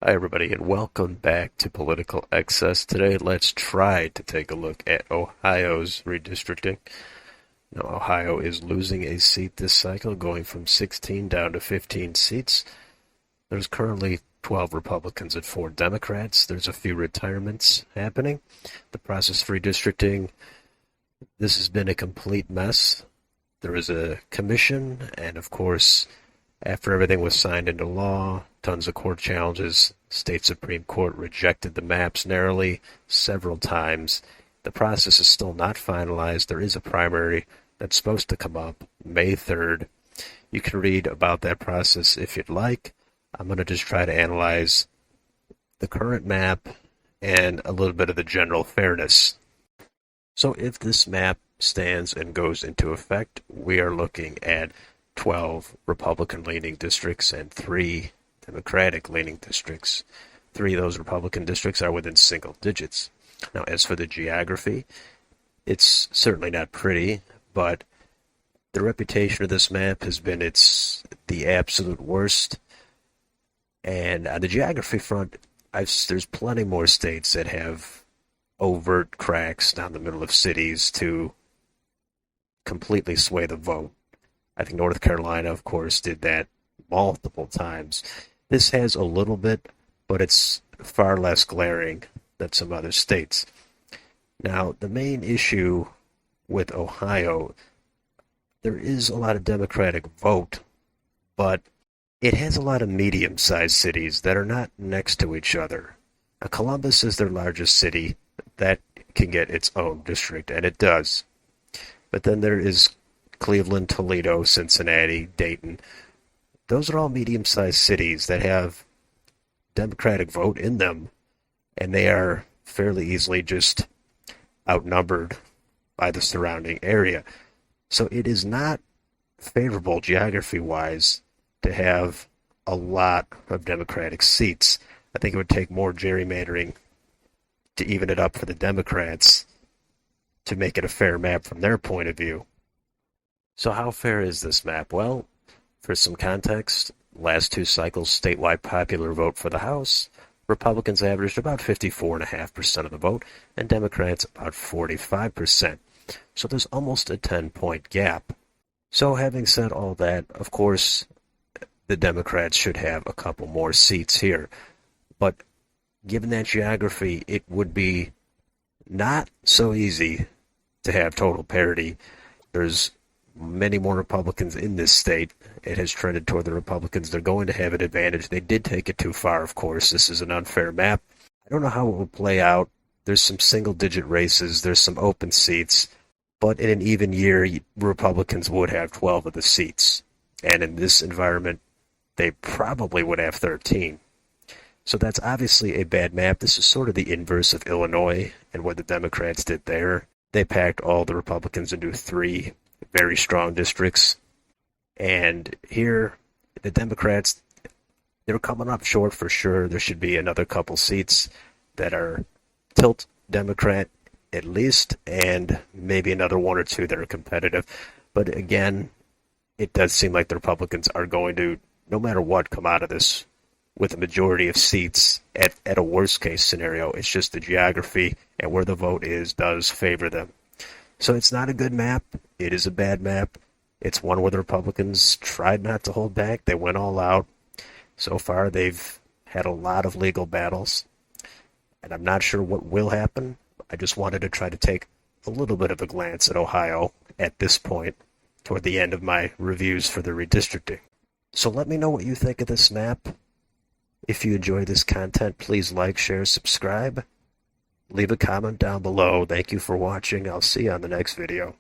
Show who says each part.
Speaker 1: Hi everybody and welcome back to Political Excess. Today let's try to take a look at Ohio's redistricting. Now Ohio is losing a seat this cycle, going from 16 down to 15 seats. There's currently 12 Republicans and 4 Democrats. There's a few retirements happening. The process for redistricting, this has been a complete mess. There was a commission, and of course, after everything was signed into law, tons of court challenges, state Supreme Court rejected the maps narrowly several times. The process is still not finalized. There is a primary that's supposed to come up May 3rd. You can read about that process if you'd like. I'm going to just try to analyze the current map and a little bit of the general fairness. So if this map stands and goes into effect, we are looking at 12 Republican-leaning districts and 3 Democratic-leaning districts. 3 of those Republican districts are within single digits. Now, as for the geography, it's certainly not pretty, but the reputation of this map has been it's the absolute worst. And on the geography front, there's plenty more states that have overt cracks down the middle of cities to completely sway the vote. I think North Carolina, of course, did that multiple times. This has a little bit, but it's far less glaring than some other states. Now, the main issue with Ohio, there is a lot of Democratic vote, but it has a lot of medium-sized cities that are not next to each other. Now, Columbus is their largest city. That can get its own district, and it does. But then there is Cleveland, Toledo, Cincinnati, Dayton. Those are all medium-sized cities that have Democratic vote in them, and they are fairly easily just outnumbered by the surrounding area. So it is not favorable geography-wise to have a lot of Democratic seats. I think it would take more gerrymandering to even it up for the Democrats to make it a fair map from their point of view. So how fair is this map? Well, for some context, last 2 cycles statewide popular vote for the House, Republicans averaged about 54.5% of the vote, and Democrats about 45%. So there's almost a 10-point gap. So having said all that, of course, the Democrats should have a couple more seats here. But given that geography, it would be not so easy to have total parity. There's many more Republicans in this state. It has trended toward the Republicans. They're going to have an advantage. They did take it too far, of course. This is an unfair map. I don't know how it will play out. There's some single-digit races. There's some open seats. But in an even year, Republicans would have 12 of the seats. And in this environment, they probably would have 13. So that's obviously a bad map. This is sort of the inverse of Illinois and what the Democrats did there. They packed all the Republicans into 3 very strong districts. And here, the Democrats, they're coming up short for sure. There should be another couple seats that are tilt Democrat at least, and maybe another 1 or 2 that are competitive. But again, it does seem like the Republicans are going to, no matter what, come out of this with a majority of seats at a worst-case scenario. It's just the geography and where the vote is does favor them. So it's not a good map. It is a bad map. It's one where the Republicans tried not to hold back. They went all out. So far, they've had a lot of legal battles, and I'm not sure what will happen. I just wanted to try to take a little bit of a glance at Ohio at this point, toward the end of my reviews for the redistricting. So let me know what you think of this map. If you enjoy this content, please like, share, subscribe. Leave a comment down below. Thank you for watching. I'll see you on the next video.